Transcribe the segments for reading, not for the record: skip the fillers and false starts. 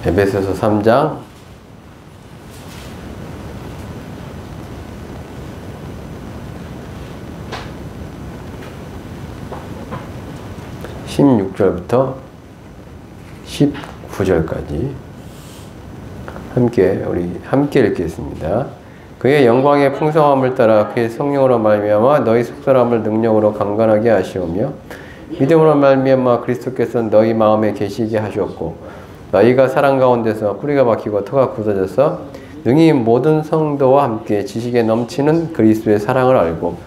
에베소서 3장 16절부터 19절까지 우리 함께 읽겠습니다. 그의 영광의 풍성함을 따라 그의 성령으로 말미암아 너희 속사람을 능력으로 강건하게 하시오며 믿음으로 말미암아 그리스도께서 너희 마음에 계시게 하셨고 너희가 사랑 가운데서 뿌리가 박히고 터가 굳어져서 능히 모든 성도와 함께 지식에 넘치는 그리스도의 사랑을 알고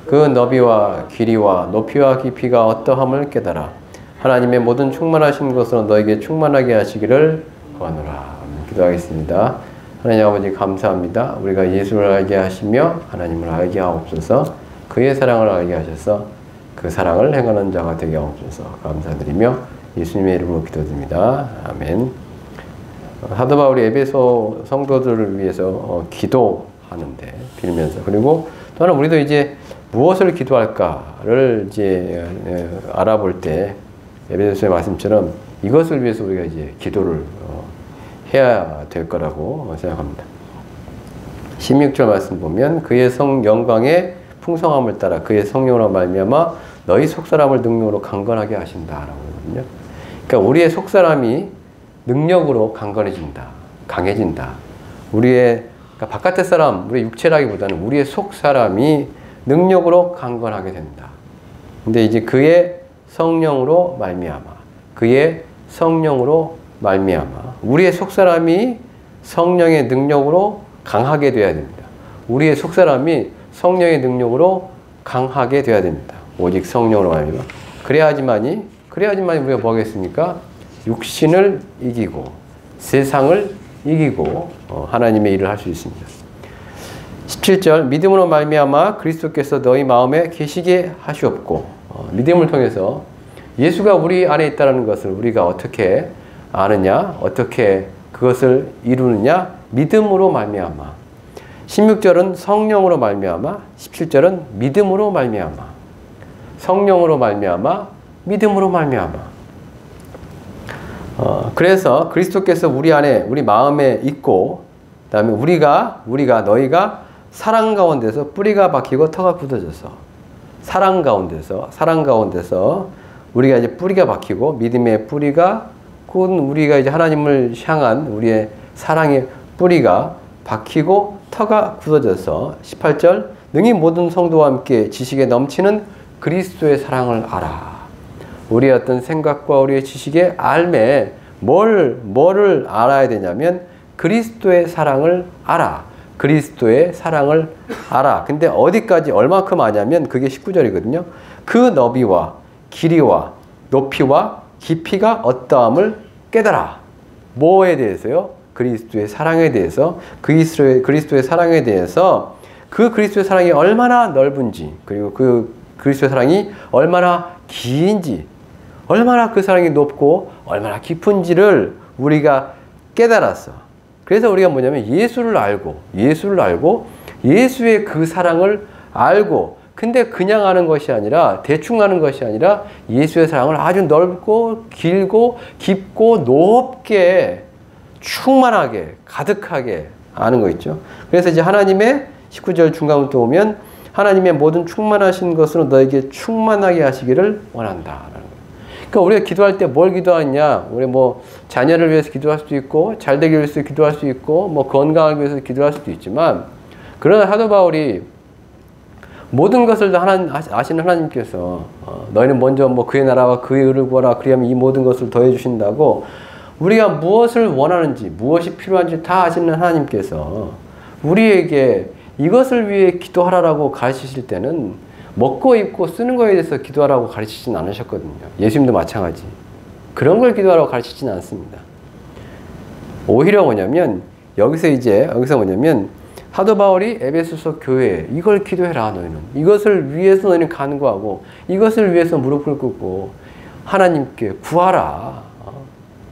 그 너비와 길이와 높이와 깊이가 어떠함을 깨달아 하나님의 모든 충만하신 것으로 너에게 충만하게 하시기를 구하노라. 기도하겠습니다. 하나님 아버지 감사합니다. 우리가 예수를 알게 하시며 하나님을 알게 하옵소서. 그의 사랑을 알게 하셔서 그 사랑을 행하는 자가 되게 하옵소서. 감사드리며 예수님의 이름으로 기도드립니다. 아멘. 사도 바울이 에베소 성도들을 위해서 기도하는데 빌면서, 그리고 또 하나 우리도 이제 무엇을 기도할까를 이제 알아볼 때 에베소서의 말씀처럼 이것을 위해서 우리가 이제 기도를 해야 될 거라고 생각합니다. 16절 말씀 보면 그의 영광의 풍성함을 따라 그의 성령으로 말미암아 너희 속사람을 능력으로 강건하게 하신다라고 하거든요. 그러니까 우리의 속사람이 능력으로 강건해진다, 강해진다. 그러니까 바깥의 사람, 우리의 육체라기보다는 우리의 속사람이 능력으로 강건하게 된다. 근데 이제 그의 성령으로 말미암아, 그의 성령으로 말미암아 우리의 속사람이 성령의 능력으로 강하게 되어야 됩니다. 우리의 속사람이 성령의 능력으로 강하게 되어야 됩니다. 오직 성령으로 말미암아. 그래야지만이 우리가 뭐 하겠습니까? 육신을 이기고 세상을 이기고 하나님의 일을 할 수 있습니다. 17절 믿음으로 말미암아 그리스도께서 너희 마음에 계시게 하시옵고, 믿음을 통해서 예수가 우리 안에 있다는 것을 우리가 어떻게 아느냐, 어떻게 그것을 이루느냐? 믿음으로 말미암아. 16절은 성령으로 말미암아, 17절은 믿음으로 말미암아. 성령으로 말미암아, 믿음으로 말미암아. 그래서 그리스도께서 우리 안에, 우리 마음에 있고, 그 다음에 너희가 사랑 가운데서 뿌리가 박히고 터가 굳어져서, 사랑 가운데서 우리가 이제 뿌리가 박히고 믿음의 뿌리가 곧 우리가 이제 하나님을 향한 우리의 사랑의 뿌리가 박히고 터가 굳어져서 18절 능히 모든 성도와 함께 지식에 넘치는 그리스도의 사랑을 알아. 우리의 어떤 생각과 우리의 지식의 알매 뭐를 알아야 되냐면 그리스도의 사랑을 알아. 그리스도의 사랑을 알아. 근데 어디까지 얼마큼 아냐면 그게 19절이거든요. 그 너비와 길이와 높이와 깊이가 어떠함을 깨달아. 뭐에 대해서요? 그리스도의 사랑에 대해서, 그리스도의 사랑에 대해서, 그 그리스도의 사랑이 얼마나 넓은지, 그리고 그 그리스도의 사랑이 얼마나 긴지, 얼마나 그 사랑이 높고 얼마나 깊은지를 우리가 깨달았어. 그래서 우리가 뭐냐면 예수를 알고 예수의 그 사랑을 알고, 근데 그냥 아는 것이 아니라, 대충 아는 것이 아니라 예수의 사랑을 아주 넓고 길고 깊고 높게 충만하게 가득하게 아는 거 있죠. 그래서 이제 하나님의 19절 중간부터 오면 하나님의 모든 충만하신 것으로 너에게 충만하게 하시기를 원한다. 그러니까 우리가 기도할 때 뭘 기도하냐? 우리 뭐 자녀를 위해서 기도할 수도 있고, 잘 되기 위해서 기도할 수도 있고, 뭐 건강하기 위해서 기도할 수도 있지만, 그러나 사도 바울이 모든 것을 다 아시는 하나님께서 너희는 먼저 뭐 그의 나라와 그의 의를 구하라, 그리하면 이 모든 것을 더해 주신다고, 우리가 무엇을 원하는지, 무엇이 필요한지 다 아시는 하나님께서 우리에게 이것을 위해 기도하라고 가르치실 때는 먹고 입고 쓰는 거에 대해서 기도하라고 가르치진 않으셨거든요. 예수님도 마찬가지. 그런 걸 기도하라고 가르치진 않습니다. 오히려 여기서 뭐냐면 사도 바울이 에베소서 교회에 이걸 기도해라. 너희는 이것을 위해서 너희는 간구하고 이것을 위해서 무릎을 꿇고 하나님께 구하라.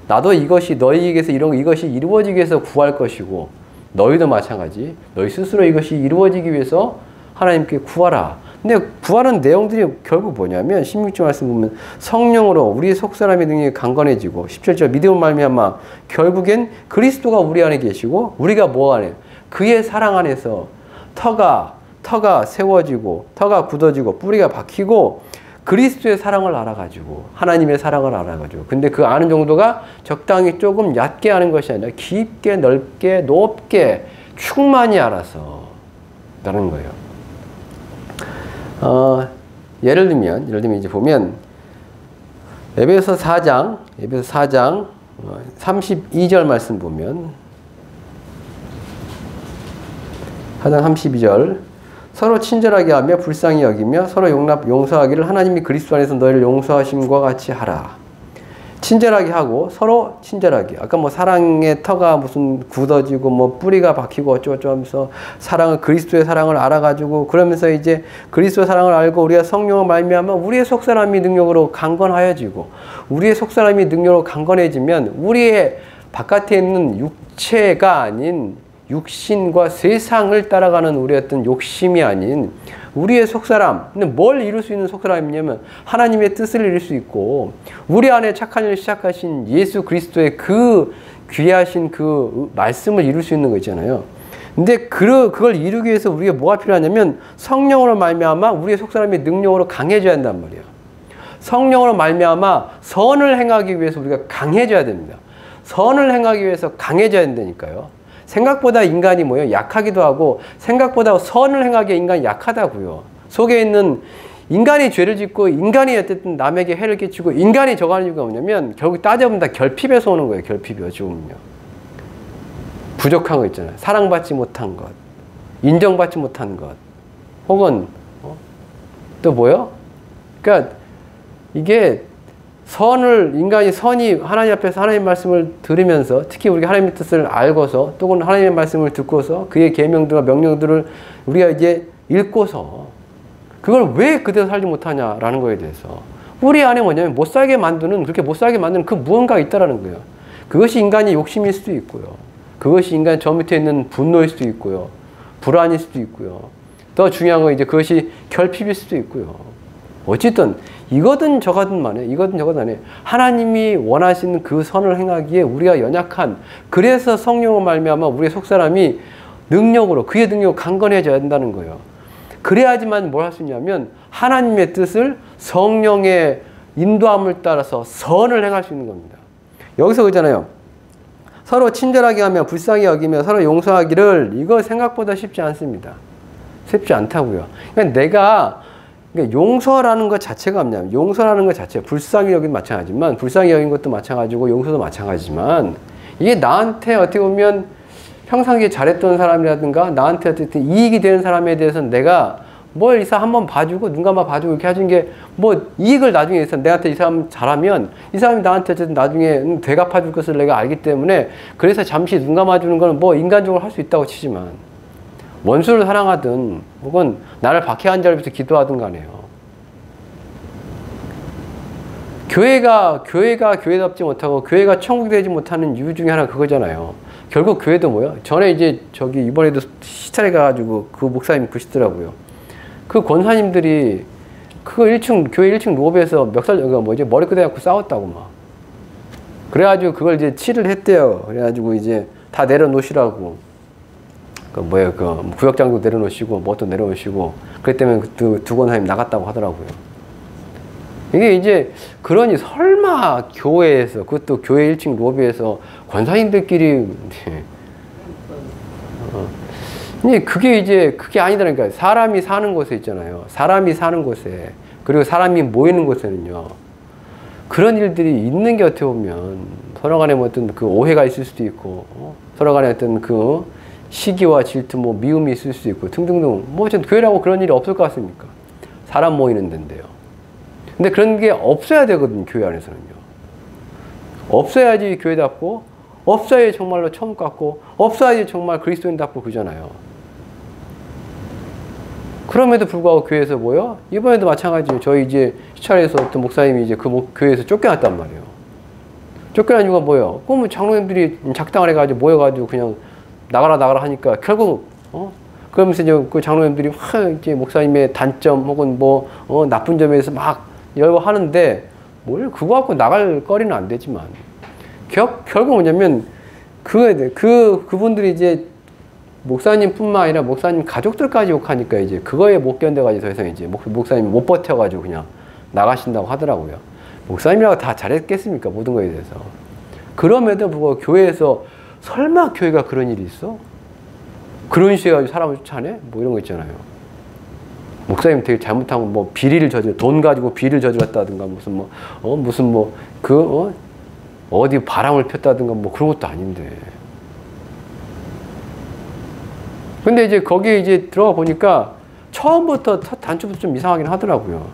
나도 이것이 너희에게서 이것이 이루어지기 위해서 구할 것이고, 너희도 마찬가지. 너희 스스로 이것이 이루어지기 위해서 하나님께 구하라. 근데 부활은 내용들이 결국 뭐냐면 16절 말씀 보면 성령으로 우리의 속사람의 능력이 강건해지고 17절 믿음을 말미암아 결국엔 그리스도가 우리 안에 계시고 우리가 뭐 안에 그의 사랑 안에서 터가 세워지고 터가 굳어지고 뿌리가 박히고 그리스도의 사랑을 알아가지고 하나님의 사랑을 알아가지고 근데 그 아는 정도가 적당히 조금 얕게 아는 것이 아니라 깊게 넓게 높게 충만히 알아서 라는 거예요. 예를 들면 이제 보면 에베소 4장 32절 말씀 보면 4장 32절 서로 친절하게 하며 불쌍히 여기며 서로 용서하기를 하나님이 그리스도 안에서 너희를 용서하심과 같이 하라. 친절하게 하고 서로 친절하게. 아까 뭐 사랑의 터가 무슨 굳어지고 뭐 뿌리가 박히고 어쩌고저쩌고 하면서 그리스도의 사랑을 알아가지고 그러면서 이제 그리스도의 사랑을 알고 우리가 성령을 말미암아 우리의 속사람이 능력으로 강건하여지고 우리의 속사람이 능력으로 강건해지면 우리의 바깥에 있는 육체가 아닌 육신과 세상을 따라가는 우리의 어떤 욕심이 아닌 우리의 속사람, 근데 뭘 이룰 수 있는 속사람이냐면 하나님의 뜻을 이룰 수 있고 우리 안에 착한 일을 시작하신 예수 그리스도의 그 귀하신 그 말씀을 이룰 수 있는 거 있잖아요. 근데 그걸 이루기 위해서 우리가 뭐가 필요하냐면 성령으로 말미암아 우리의 속사람이 능력으로 강해져야 한단 말이에요. 성령으로 말미암아 선을 행하기 위해서 우리가 강해져야 됩니다. 선을 행하기 위해서 강해져야 된다니까요. 생각보다 인간이 뭐예요? 약하기도 하고 생각보다 선을 행하기에 인간이 약하다고요. 속에 있는 인간이 죄를 짓고 인간이 어쨌든 남에게 해를 끼치고 인간이 저거 하는 이유가 뭐냐면 결국 따져보면 다 결핍에서 오는 거예요. 결핍이 어찌 보면요. 부족한 거 있잖아요. 사랑받지 못한 것, 인정받지 못한 것, 혹은 또 뭐요? 그러니까 이게 인간이 하나님 앞에서 하나님 말씀을 들으면서 특히 우리가 하나님의 뜻을 알고서 또는 하나님의 말씀을 듣고서 그의 계명들과 명령들을 우리가 이제 읽고서 그걸 왜 그대로 살지 못하냐라는 거에 대해서 우리 안에 뭐냐면 그렇게 못 살게 만드는 그 무언가가 있다라는 거예요. 그것이 인간의 욕심일 수도 있고요. 그것이 인간 저 밑에 있는 분노일 수도 있고요. 불안일 수도 있고요. 더 중요한 건 이제 그것이 결핍일 수도 있고요. 어쨌든 이거든 저거든 만에 이거든 저거든 안에 하나님이 원하시는 그 선을 행하기에 우리가 연약한 그래서 성령을 말미암아 우리의 속사람이 능력으로 그의 능력으로 강건해져야 된다는 거예요. 그래야지만 뭘 할 수 있냐면 하나님의 뜻을 성령의 인도함을 따라서 선을 행할 수 있는 겁니다. 여기서 그러잖아요. 서로 친절하게 하며 불쌍히 여기며 서로 용서하기를 이거 생각보다 쉽지 않습니다. 쉽지 않다고요. 그러니까 용서라는 것 자체가 뭐냐면 용서라는 것 자체 불쌍히 여긴 마찬가지지만 불쌍히 여긴 것도 마찬가지고 용서도 마찬가지지만 이게 나한테 어떻게 보면 평상시에 잘했던 사람이라든가 나한테 어쨌든 이익이 되는 사람에 대해서는 내가 뭘 이 사람 한번 봐주고 눈 감아 봐주고 이렇게 해준 게 뭐 이익을 나중에 해서 내한테 이 사람 잘하면 이 사람이 나한테 어쨌든 나중에 되갚아줄 것을 내가 알기 때문에 그래서 잠시 눈 감아주는 거는 뭐 인간적으로 할 수 있다고 치지만 원수를 사랑하든 혹은 나를 박해한 자를 위해서 기도하든 간에요. 교회가 교회답지 못하고 교회가 천국이 되지 못하는 이유 중에 하나가 그거잖아요. 결국 교회도 뭐요? 전에 이제 이번에도 시찰해 가지고 그 목사님 그러시더라고요. 그 권사님들이 교회 1층 로비에서 머리 끄덕고 싸웠다고 막. 그래가지고 그걸 이제 치를 했대요. 그래가지고 이제 다 내려놓으시라고. 구역장도 내려놓으시고, 뭣도 내려놓으시고, 그랬 때문에 두 권사님 나갔다고 하더라고요. 이게 이제, 그러니 설마 교회에서, 그것도 교회 1층 로비에서 권사님들끼리, 그게 아니다니까. 사람이 사는 곳에 있잖아요. 사람이 사는 곳에, 그리고 사람이 모이는 곳에는요, 그런 일들이 있는 게 어떻게 보면, 서로 간에 어떤 그 오해가 있을 수도 있고, 서로 간에 어떤 그, 시기와 질투, 미움이 있을 수 있고, 등등등. 교회라고 그런 일이 없을 것 같습니까? 사람 모이는 데인데요. 근데 그런 게 없어야 되거든요, 교회 안에서는요. 없어야지 교회답고, 없어야지 정말로 천국 같고, 없어야지 정말 그리스도인답고 그러잖아요. 그럼에도 불구하고 교회에서 뭐요? 이번에도 마찬가지예요. 저희 이제 시찰에서 어떤 목사님이 이제 교회에서 쫓겨났단 말이에요. 쫓겨난 이유가 뭐예요? 장로님들이 작당을 해가지고 모여가지고 그냥 나가라 하니까 결국 그러면서 이제 그 장로님들이 확 이제 목사님의 단점 혹은 뭐 나쁜 점에 대해서 막 하는데 뭘 그거 갖고 나갈 거리는 안 되지만 결국 뭐냐면 그분들이 이제 목사님뿐만 아니라 목사님 가족들까지 욕하니까 이제 그거에 못 견뎌가지고 더 이상 이제 목사님이 못 버텨가지고 그냥 나가신다고 하더라고요. 목사님이라고 다 잘했겠습니까? 모든 거에 대해서. 그럼에도 불구하고 교회에서 설마 교회가 그런 일이 있어? 그런 식으로 해가지고 사람을 쫓아내? 뭐 이런 거 있잖아요. 목사님 되게 잘못한 거, 뭐, 비리를 돈 가지고 비리를 저질렀다든가, 어디 바람을 폈다든가, 뭐 그런 것도 아닌데. 근데 이제 거기에 이제 들어가 보니까 처음부터 첫 단추부터 좀 이상하긴 하더라고요.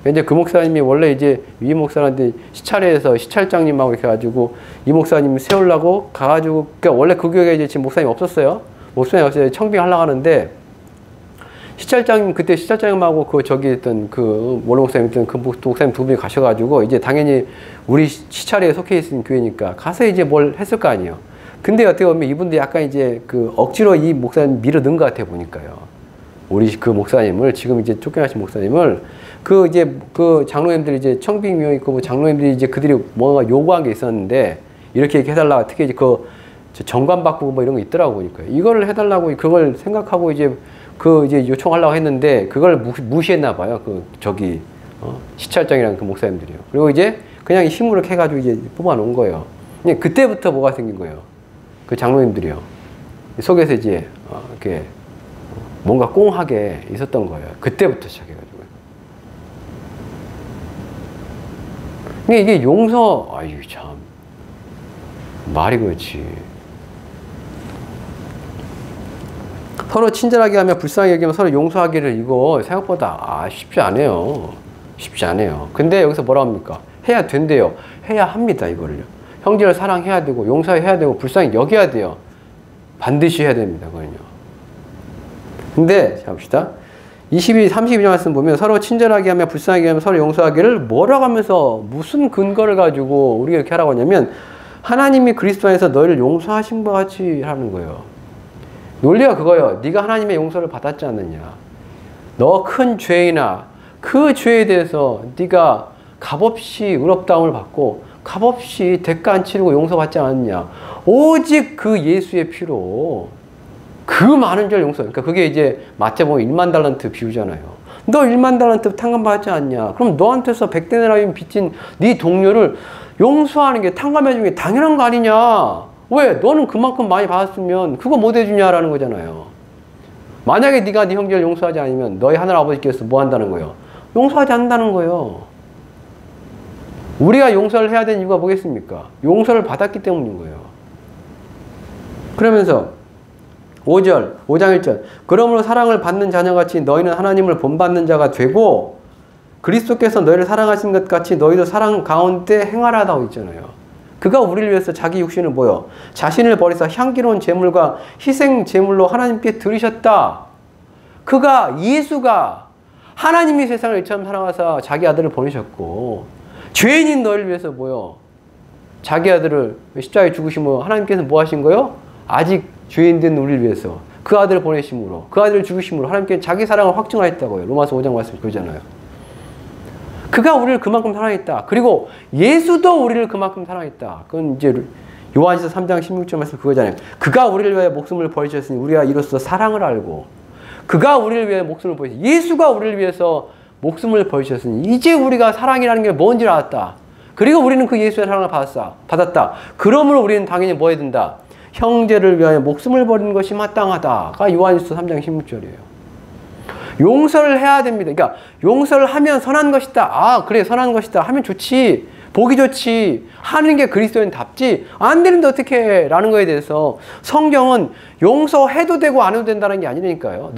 이제 그 목사님이 원래 이제 위 목사한테 시찰회에서 시찰장님하고 이렇게 해가지고 이 목사님 세우려고 가가지고, 그러니까 원래 그 교회에 이제 지금 목사님 없었어요. 목사님 없어서 청빙하려고 하는데, 시찰장님, 그때 시찰장님하고 원로 목사님 있던 그 목사님 두 분이 가셔가지고, 이제 당연히 우리 시찰회에 속해 있는 교회니까 가서 이제 뭘 했을 거 아니에요. 근데 어떻게 보면 이분들이 약간 이제 억지로 이 목사님 밀어 넣은 것 같아 보니까요. 우리 그 목사님을, 지금 이제 쫓겨나신 목사님을, 그 장로님들이 이제 청빙위원 있고, 뭐 장로님들이 이제 그들이 뭔가 요구한 게 있었는데, 이렇게 해달라. 특히 이제 정관 바꾸고 뭐 이런 거 있더라고 보니까. 이거를 해달라고 그걸 생각하고 이제 요청하려고 했는데, 그걸 무시했나 봐요. 시찰장이랑 그 목사님들이요. 그리고 이제 그냥 힘으로 해가지고 이제 뽑아놓은 거예요. 그냥 그때부터 뭐가 생긴 거예요. 그 장로님들이요. 속에서 이제, 이렇게 뭔가 꽁하게 있었던 거예요. 그때부터 시작해가지고요. 근데 이게 아유, 참. 말이 그렇지. 서로 친절하게 하며 불쌍하게 여기면 서로 용서하기를, 이거 생각보다 쉽지 않아요. 쉽지 않아요. 근데 여기서 뭐라 합니까? 해야 된대요. 해야 합니다, 이거를요. 형제를 사랑해야 되고 용서해야 되고 불쌍히 여겨야 돼요. 반드시 해야 됩니다, 그건요. 근데 자 봅시다. 32절 말씀 보면 서로 친절하게 하며 불쌍하게 하며 서로 용서하기를 뭐라고 하면서 무슨 근거를 가지고 우리가 이렇게 하라고 하냐면, 하나님이 그리스도 안에서 너희를 용서하신 것 같이 하는 거예요. 논리가 그거예요. 네가 하나님의 용서를 받았지 않느냐. 너 큰 죄이나 그 죄에 대해서 네가 값없이 의롭다함을 받고 값없이 대가 안 치르고 용서받지 않았냐. 오직 그 예수의 피로 그 많은 죄를 용서. 그러니까 그게 이제 마태복음 1만 달란트 비유잖아요. 너 1만 달란트 탕감받지 않냐. 그럼 너한테서 100데나리온 빚진 네 동료를 용서하는 게 탕감해주는 게 당연한 거 아니냐. 왜? 너는 그만큼 많이 받았으면 그거 못 해주냐라는 거잖아요. 만약에 네가 네 형제를 용서하지 않으면 너희 하늘 아버지께서 뭐 한다는 거예요? 용서하지 않는다는 거예요. 우리가 용서를 해야 되는 이유가 뭐겠습니까? 용서를 받았기 때문인 거예요. 그러면서 5장 1절 그러므로 사랑을 받는 자녀같이 너희는 하나님을 본받는 자가 되고 그리스도께서 너희를 사랑하신 것 같이 너희도 사랑 가운데 행하라고 있잖아요. 그가 우리를 위해서 자기 육신을 자신을 버리사 향기로운 제물과 희생 제물로 하나님께 드리셨다. 예수가 하나님이 세상을 이처럼 사랑하사 자기 아들을 보내셨고, 죄인인 너희를 위해서 자기 아들을 십자가에 죽으심으로 하나님께서 뭐 하신 거요? 아직 죄인된 우리를 위해서 그 아들을 보내심으로, 그 아들을 죽으심으로 하나님께서 자기 사랑을 확증하였다고요. 로마서 5장 말씀 그러잖아요. 그가 우리를 그만큼 사랑했다. 그리고 예수도 우리를 그만큼 사랑했다. 그건 이제 요한일서 3장 16절 말씀 그거잖아요. 그가 우리를 위하여 목숨을 버리셨으니 우리가 이로써 사랑을 알고, 그가 우리를 위하여 목숨을 버리셨으니, 예수가 우리를 위해서 목숨을 버리셨으니 이제 우리가 사랑이라는 게 뭔지를 알았다. 그리고 우리는 그 예수의 사랑을 받았다. 그러므로 우리는 당연히 뭐 해야 된다? 형제를 위하여 목숨을 버리는 것이 마땅하다가 요한일서 3장 16절이에요. 용서를 해야 됩니다. 그러니까 용서를 하면 선한 것이다. 그래 선한 것이다. 하면 좋지. 보기 좋지. 하는 게 그리스도인답지. 안 되는데 어떻게 해? 라는 거에 대해서 성경은 용서해도 되고 안 해도 된다는 게 아니라니까요.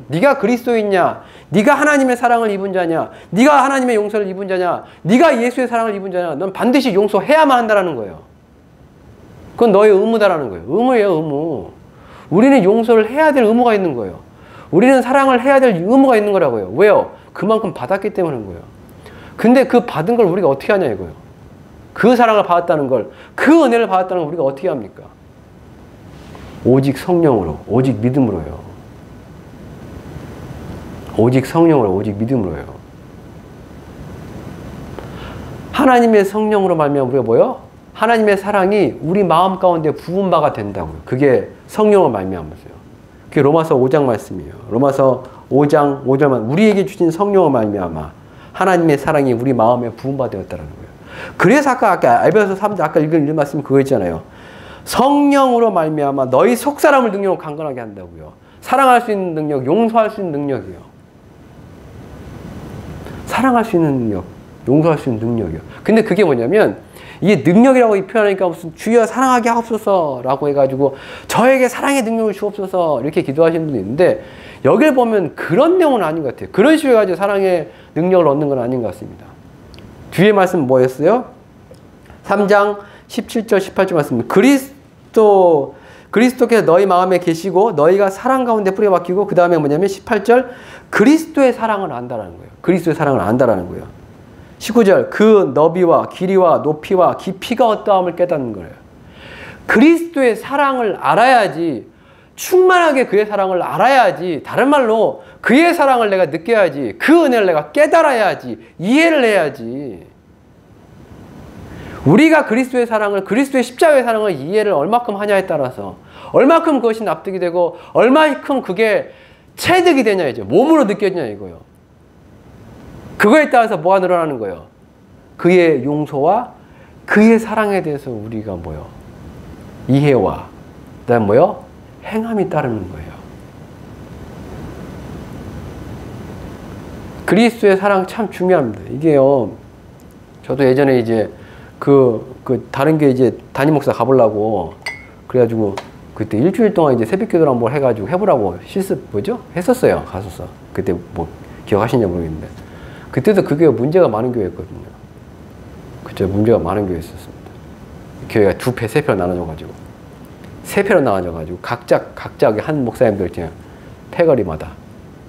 네가 그리스도인이냐? 네가 하나님의 사랑을 입은 자냐? 네가 하나님의 용서를 입은 자냐? 네가 예수의 사랑을 입은 자냐? 넌 반드시 용서해야만 한다는 거예요. 그건 너의 의무다라는 거예요. 의무예요, 의무. 우리는 용서를 해야 될 의무가 있는 거예요. 우리는 사랑을 해야 될 의무가 있는 거라고요. 왜요? 그만큼 받았기 때문인 거예요. 근데 그 받은 걸 우리가 어떻게 하냐 이거예요. 그 사랑을 받았다는 걸, 그 은혜를 받았다는 걸 우리가 어떻게 합니까? 오직 성령으로, 오직 믿음으로요. 오직 성령으로, 오직 믿음으로요. 하나님의 성령으로 말미암아 우리가 뭐요? 하나님의 사랑이 우리 마음 가운데 부은 바가 된다고요. 그게 성령으로 말미암아서요. 그게 로마서 5장 말씀이에요. 로마서 5장 5절만 우리에게 주신 성령으로 말미암아 하나님의 사랑이 우리 마음에 부은 바 되었다는 거예요. 그래서 아까 에베소 3장 아까 읽은 말씀 그거 있잖아요. 성령으로 말미암아 너희 속사람을 능력으로 강건하게 한다고요. 사랑할 수 있는 능력, 용서할 수 있는 능력이요. 사랑할 수 있는 능력, 용서할 수 있는 능력이요. 근데 그게 뭐냐면 이게 능력이라고 표현하니까 무슨 주여 사랑하게 하옵소서라고 해가지고 저에게 사랑의 능력을 주옵소서 이렇게 기도하시는 분이 있는데 여기를 보면 그런 내용은 아닌 것 같아요. 그런 식으로 해가지고 사랑의 능력을 얻는 건 아닌 것 같습니다. 뒤에 말씀 뭐였어요? 3장 17절 18절 말씀 그리스도께서 너희 마음에 계시고 너희가 사랑 가운데 뿌려 박히고 그 다음에 뭐냐면 18절 그리스도의 사랑을 안다라는 거예요. 그리스도의 사랑을 안다라는 거예요. 19절 그 너비와 길이와 높이와 깊이가 어떠함을 깨닫는 거예요. 그리스도의 사랑을 알아야지 충만하게 그의 사랑을 알아야지 다른 말로 그의 사랑을 내가 느껴야지 그 은혜를 내가 깨달아야지 이해를 해야지 우리가 그리스도의 사랑을 그리스도의 십자가의 사랑을 이해를 얼마큼 하냐에 따라서 얼마큼 그것이 납득이 되고 얼마큼 그게 체득이 되냐 이제 몸으로 느껴지냐 이거요. 그거에 따라서 뭐가 늘어나는 거예요? 그의 용서와 그의 사랑에 대해서 우리가 뭐요? 이해와 그다음 뭐요? 행함이 따르는 거예요. 그리스도의 사랑 참 중요합니다. 이게요. 저도 예전에 이제 다른 게 이제 담임 목사 가보려고 그래가지고 그때 일주일 동안 이제 새벽기도를 한번 해가지고 해보라고 했었어요. 갔었어. 그때 뭐 기억하시는지 모르겠는데. 그때도 그게 문제가 많은 교회였거든요. 그때 문제가 많은 교회였었습니다. 교회가 두 배, 세 배로 나눠져가지고. 세 배로 나눠져가지고 각자 한 목사님들 그냥 패거리마다.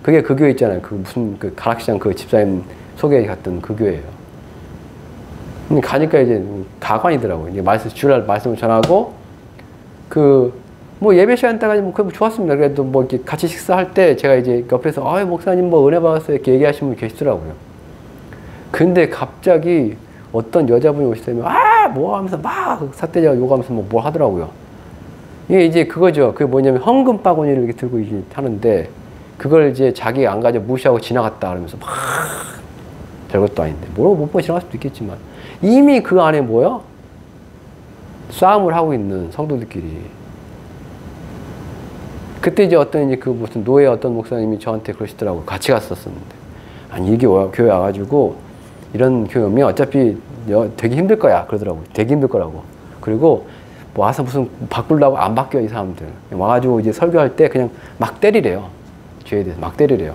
그게 그 교회 있잖아요. 그 무슨 그 가락시장 그 집사님 소개해 갔던 그 교회예요. 가니까 이제 가관이더라고요. 이제 주일 말씀을 전하고 뭐 예배 시간 때가 뭐 좋았습니다. 그래도 뭐 이렇게 같이 식사할 때 제가 이제 옆에서 목사님 뭐 은혜 받았어요 이렇게 얘기하시는 분 계시더라고요. 근데 갑자기 어떤 여자분이 오시더니 뭐 하면서 막 삿대질하고 욕하면서 뭐 하더라고요. 이게 이제 그거죠. 그게 뭐냐면 헌금 바구니를 이렇게 들고 하는데 그걸 이제 자기 안 가져 무시하고 지나갔다 그러면서 막 별것도 아닌데 못 보고 지나갈 수도 있겠지만 이미 그 안에 뭐야? 싸움을 하고 있는 성도들끼리. 그때 이제 어떤 이제 무슨 노예 어떤 목사님이 저한테 그러시더라고요. 같이 갔었었는데. 아니, 이게 교회 와가지고 이런 교회 오면 어차피 되게 힘들 거야. 그러더라고요. 되게 힘들 거라고. 그리고 뭐 와서 무슨 바꾸려고 안 바뀌어, 이 사람들. 와가지고 이제 설교할 때 그냥 막 때리래요. 죄에 대해서 막 때리래요.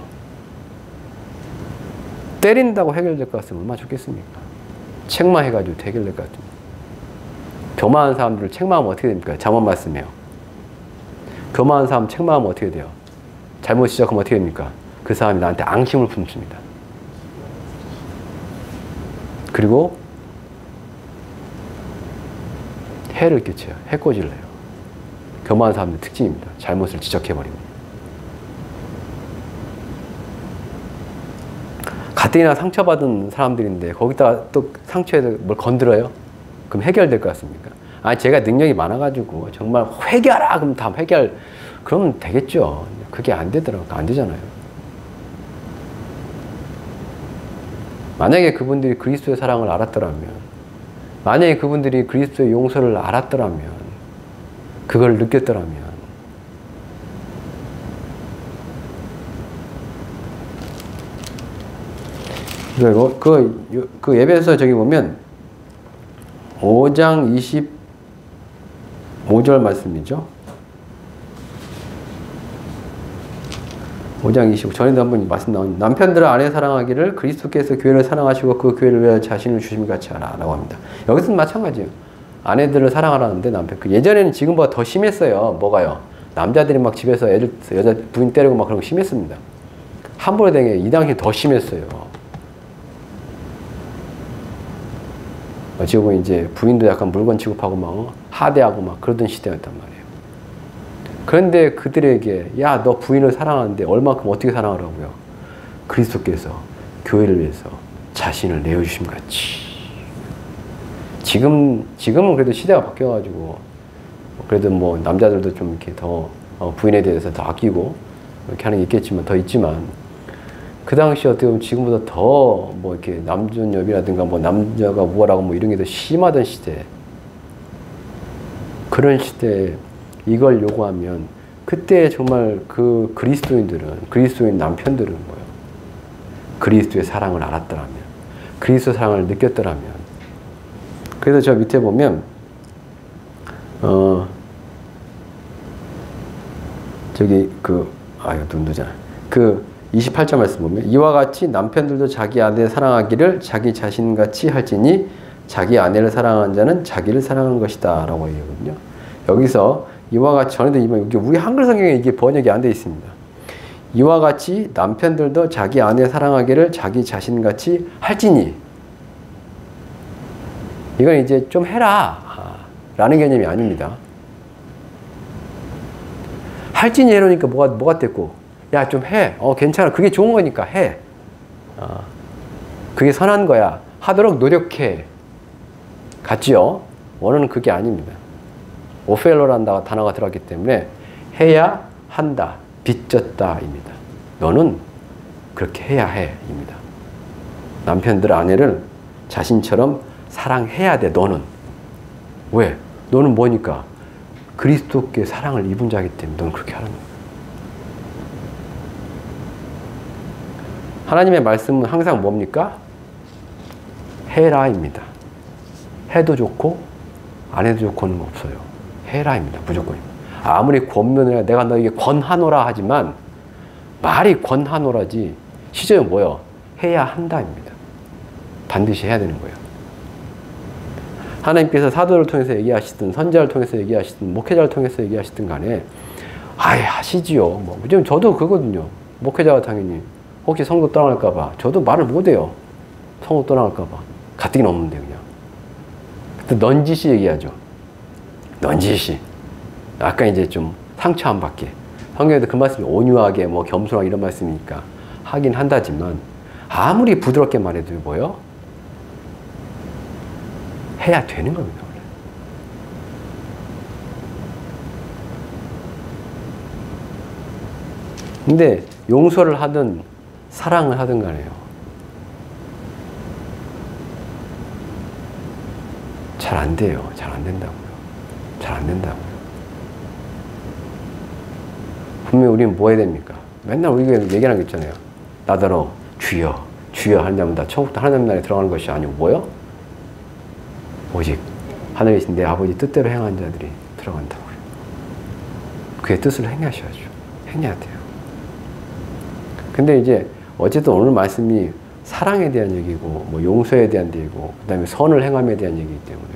때린다고 해결될 것 같으면 얼마나 좋겠습니까? 책망해가지고 해결될 것 같으면. 교만한 사람들을 책망하면 어떻게 됩니까? 잠언 말씀이에요. 교만한 사람 책망하면 어떻게 돼요? 잘못 시작하면 어떻게 됩니까? 그 사람이 나한테 앙심을 품습니다. 그리고 해를 끼쳐요. 해코지를 해요. 교만한 사람들의 특징입니다. 잘못을 지적해버리고. 가뜩이나 상처받은 사람들인데 거기다가 또 상처에 뭘 건드려요? 그럼 해결될 것 같습니까? 제가 능력이 많아가지고 정말 회개하라 그럼 다 그러면 되겠죠. 그게 안 되더라고요. 안 되잖아요. 만약에 그분들이 그리스도의 사랑을 알았더라면, 만약에 그분들이 그리스도의 용서를 알았더라면, 그걸 느꼈더라면, 그리고 그 예배에서 저기 보면 5장 25절 말씀이죠. 5장 25, 전에도 한번 말씀 나온 남편들은 아내 사랑하기를 그리스도께서 교회를 사랑하시고 그 교회를 위하여 자신을 주심을 같이 하라 라고 합니다. 여기서는 마찬가지예요. 아내들을 사랑하라는데 남편, 예전에는 지금보다 더 심했어요. 뭐가요? 남자들이 막 집에서 여자 부인 때리고 막 그런 거 심했습니다. 함부로 된 게 이 당시에 더 심했어요. 지금 이제 부인도 약간 물건 취급하고 막 하대하고 막 그러던 시대였단 말이에요. 그런데 그들에게 야, 너 부인을 사랑하는데 얼마큼 어떻게 사랑하라고요? 그리스도께서 교회를 위해서 자신을 내어주심 같이. 지금은 그래도 시대가 바뀌어가지고 그래도 뭐 남자들도 좀 이렇게 더 부인에 대해서 더 아끼고 이렇게 하는 게 있겠지만 더 있지만 그 당시 어떻게 보면 지금보다 더 뭐 이렇게 남존여비라든가 뭐 남자가 뭐라고 뭐 이런 게 더 심하던 시대, 그런 시대에 이걸 요구하면 그때 정말 그 그리스도인 남편들은 뭐예요? 그리스도의 사랑을 알았더라면, 그리스도의 사랑을 느꼈더라면. 그래서 저 밑에 보면 저기 눈도잖아. 28절 말씀 보면 이와 같이 남편들도 자기 아내를 사랑하기를 자기 자신같이 할지니 자기 아내를 사랑하는 자는 자기를 사랑한 것이다 라고 얘기하거든요. 여기서 이와 같이, 전에도 여기 우리 한글 성경에 이게 번역이 안 되어 있습니다. 이와 같이 남편들도 자기 아내 사랑하기를 자기 자신같이 할지니, 이건 이제 좀 해라 라는 개념이 아닙니다. 할지니 해놓으니까 뭐가 됐고, 야 좀 해, 괜찮아, 그게 좋은 거니까 해, 그게 선한 거야, 하도록 노력해, 같지요? 원어는 그게 아닙니다. 오펠로라는 단어가 들어갔기 때문에 해야 한다, 빚졌다 입니다. 너는 그렇게 해야 해 입니다. 남편들 아내를 자신처럼 사랑해야 돼. 너는 왜? 너는 뭐니까? 그리스도께 사랑을 입은 자이기 때문에 너는 그렇게 하는 거야. 하나님의 말씀은 항상 뭡니까? 해라입니다. 해도 좋고 안 해도 좋고는 없어요. 해라입니다. 무조건입니다. 아무리 권면을 내가 너에게 권하노라 하지만 말이 권하노라지 시제는 뭐예요? 해야 한다입니다. 반드시 해야 되는 거예요. 하나님께서 사도를 통해서 얘기하시든 선지자를 통해서 얘기하시든 목회자를 통해서 얘기하시든 간에 하시지요. 뭐 저도 그거든요. 목회자가 당연히 혹시 성도 떠나갈까 봐 저도 말을 못해요. 성도 떠나갈까 봐 가뜩이나 없는데 그냥. 그때 넌지시 얘기하죠. 넌지시. 아까 이제 좀 상처 안 받게. 성경에도 그 말씀이 온유하게 뭐 겸손하게 이런 말씀이니까 하긴 한다지만 아무리 부드럽게 말해도 뭐요? 해야 되는 겁니다. 원래. 근데 용서를 하든 사랑을 하든 간에요. 잘 안 돼요. 잘 안 된다고요. 잘 안 된다고요. 분명히 우리는 뭐 해야 됩니까? 맨날 우리가 얘기하는 게 있잖아요. 나더러 주여, 주여 하냐면 다 천국도 하나님 나라에 들어가는 것이 아니고 뭐요? 오직 하늘에 계신 내 아버지 뜻대로 행한 자들이 들어간다고요. 그의 뜻을 행하셔야죠. 행해야 돼요. 근데 이제 어쨌든 오늘 말씀이 사랑에 대한 얘기고 뭐 용서에 대한 얘기고 그 다음에 선을 행함에 대한 얘기이기 때문에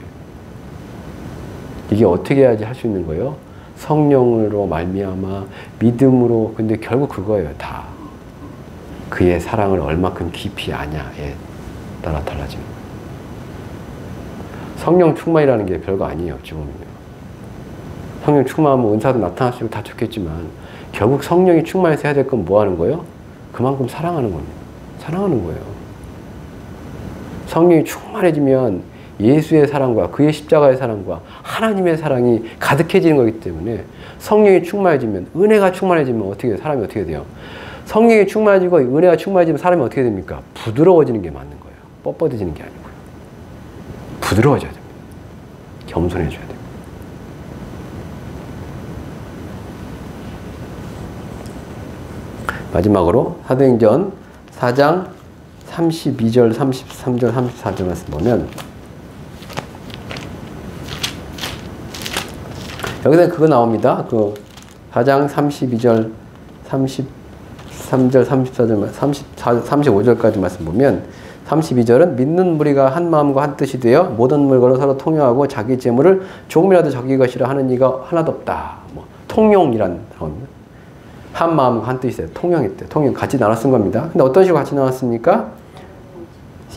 이게 어떻게 해야지 할 수 있는 거예요? 성령으로 말미암아 믿음으로. 근데 결국 그거예요. 다 그의 사랑을 얼마큼 깊이 아냐에 따라 달라지는 거예요. 성령 충만이라는 게 별거 아니에요. 지금은요. 성령 충만하면 은사도 나타나시고 다 좋겠지만 결국 성령이 충만해서 해야 될 건 뭐 하는 거예요? 그만큼 사랑하는 겁니다. 사랑하는 거예요. 성령이 충만해지면 예수의 사랑과 그의 십자가의 사랑과 하나님의 사랑이 가득해지는 거기 때문에 성령이 충만해지면, 은혜가 충만해지면 어떻게 돼요? 사람이 어떻게 돼요? 성령이 충만해지고 은혜가 충만해지면 사람이 어떻게 됩니까? 부드러워지는 게 맞는 거예요. 뻣뻣해지는 게 아니고요. 부드러워져야 됩니다. 겸손해져야 됩니다. 마지막으로 사도행전 4장 32절, 33절, 34절 말씀 보면 여기서 그거 나옵니다. 그 4장 32절, 33절, 34절, 35절까지 말씀 보면 32절은 믿는 무리가 한 마음과 한 뜻이 되어 모든 물건을 서로 통용하고 자기 재물을 조금이라도 적이 것이라 하는 이가 하나도 없다. 뭐 통용이란 단어입니다. 한 마음과 한 뜻이 돼요. 통용했대요. 통용 같이 나눠 쓴 겁니다. 근데 어떤 식으로 같이 나눴습니까?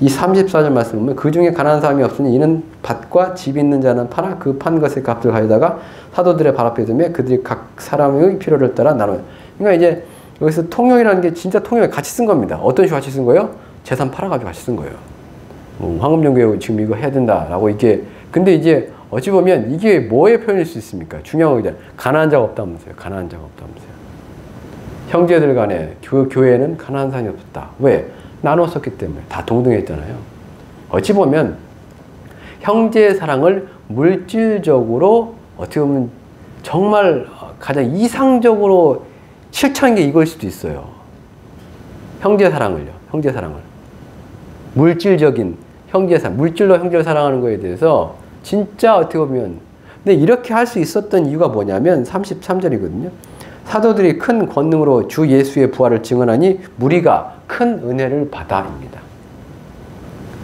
이 34절 말씀 보면 그 중에 가난한 사람이 없으니 이는 밭과 집 있는 자는 팔아 그 판 것의 값을 가져다가 사도들의 발 앞에 두며 그들이 각 사람의 필요를 따라 나눠요. 그러니까 이제 여기서 통용이라는 게 진짜 통용을 같이 쓴 겁니다. 어떤 식으로 같이 쓴 거예요? 재산 팔아가지고 같이 쓴 거예요. 황금종교 지금 이거 해야 된다라고 이게. 근데 이제 어찌 보면 이게 뭐의 표현일 수 있습니까? 중요한 거 가난한 자가 없다면서요. 가난한 자가 없다면서요. 형제들 간에 그 교회는 가난한 사람이 없었다. 왜? 나눴었기 때문에. 다 동등했잖아요. 어찌 보면 형제의 사랑을 물질적으로 어떻게 보면 정말 가장 이상적으로 실천한 게 이걸 수도 있어요. 형제 사랑을요. 형제 사랑을. 물질적인 형제 사랑. 물질로 형제를 사랑하는 거에 대해서 진짜 어떻게 보면. 근데 이렇게 할 수 있었던 이유가 뭐냐면 33절이거든요. 사도들이 큰 권능으로 주 예수의 부활을 증언하니 무리가 큰 은혜를 받아입니다.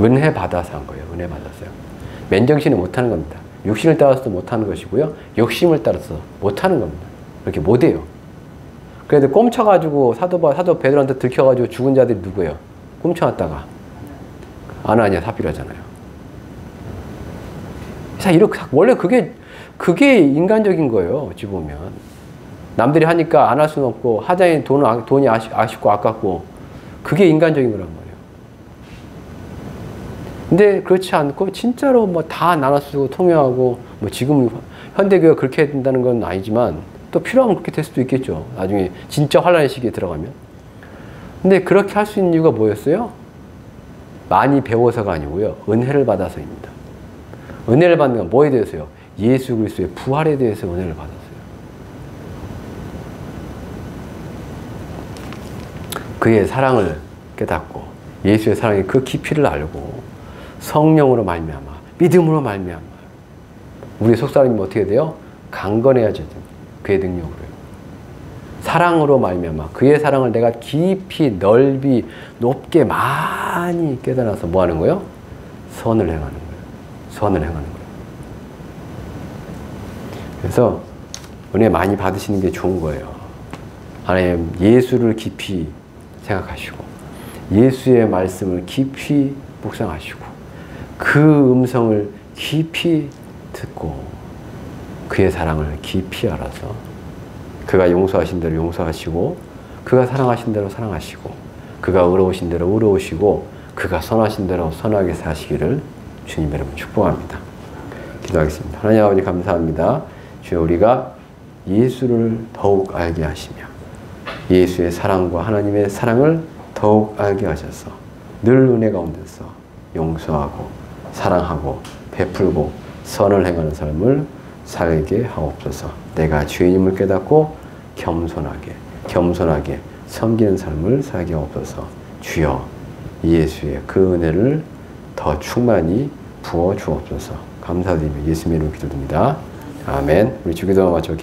은혜 받아서 한 거예요. 은혜 받았어요. 맨정신은 못하는 겁니다. 육신을 따라서도 못하는 것이고요. 욕심을 따라서 못하는 겁니다. 그렇게 못해요. 그래도 꼼쳐가지고 사도 베드로한테 들켜가지고 죽은 자들이 누구예요? 꼼쳐놨다가 아나니아 삽비라잖아요. 이렇게 원래 그게 인간적인 거예요. 어찌 보면 남들이 하니까 안 할 수는 없고 하자니 돈이 아쉽고 아깝고 그게 인간적인 거란 말이에요. 근데 그렇지 않고 진짜로 뭐 다 나눠 쓰고 통용하고 뭐 지금 현대교회가 그렇게 해야 된다는 건 아니지만 또 필요하면 그렇게 될 수도 있겠죠. 나중에 진짜 환란의 시기에 들어가면. 근데 그렇게 할 수 있는 이유가 뭐였어요? 많이 배워서가 아니고요. 은혜를 받아서입니다. 은혜를 받는 건 뭐에 대해서요? 예수 그리스도의 부활에 대해서 은혜를 받았어요. 그의 사랑을 깨닫고 예수의 사랑의 그 깊이를 알고 성령으로 말미암아 믿음으로 말미암아 우리 속사람이 어떻게 돼요? 강건해야죠. 그의 능력으로요. 사랑으로 말미암아 그의 사랑을 내가 깊이 넓이 높게 많이 깨달아서 뭐 하는 거예요? 선을 행하는 거예요. 선을 행하는 거예요. 그래서 은혜 많이 받으시는 게 좋은 거예요. 하나님 예수를 깊이 생각하시고 예수의 말씀을 깊이 묵상하시고 그 음성을 깊이 듣고 그의 사랑을 깊이 알아서 그가 용서하신 대로 용서하시고 그가 사랑하신 대로 사랑하시고 그가 의로우신 대로 의로우시고 그가 선하신 대로 선하게 사시기를 주님 여러분 축복합니다. 기도하겠습니다. 하나님 아버지 감사합니다. 주여 우리가 예수를 더욱 알게 하시며 예수의 사랑과 하나님의 사랑을 더욱 알게 하셔서 늘 은혜 가운데서 용서하고 사랑하고 베풀고 선을 행하는 삶을 살게 하옵소서. 내가 죄인임을 깨닫고 겸손하게 섬기는 삶을 살게 하옵소서. 주여 예수의 그 은혜를 더 충만히 부어 주옵소서. 감사드리며 예수님의 이름으로 기도드립니다. 아멘. 우리 주기도와 마쳐